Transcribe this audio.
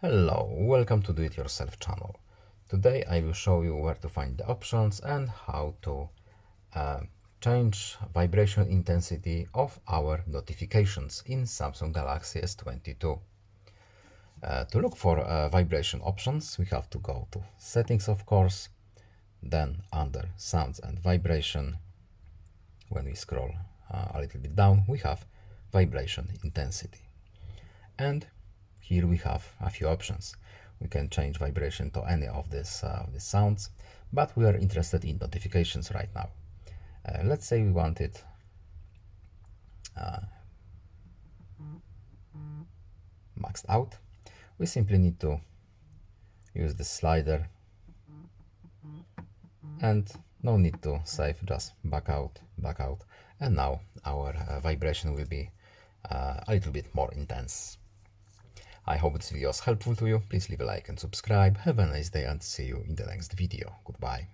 Hello, welcome to Do It Yourself channel. Today I will show you where to find the options and how to change vibration intensity of our notifications in Samsung Galaxy S22. To look for vibration options, we have to go to Settings, of course, then under Sounds and Vibration. When we scroll a little bit down, we have Vibration Intensity. And here we have a few options. We can change vibration to any of these sounds, but we are interested in notifications right now. Let's say we want it maxed out. We simply need to use the slider and no need to save, just back out, and now our vibration will be a little bit more intense. I hope this video was helpful to you. Please leave a like and subscribe. Have a nice day and see you in the next video. Goodbye.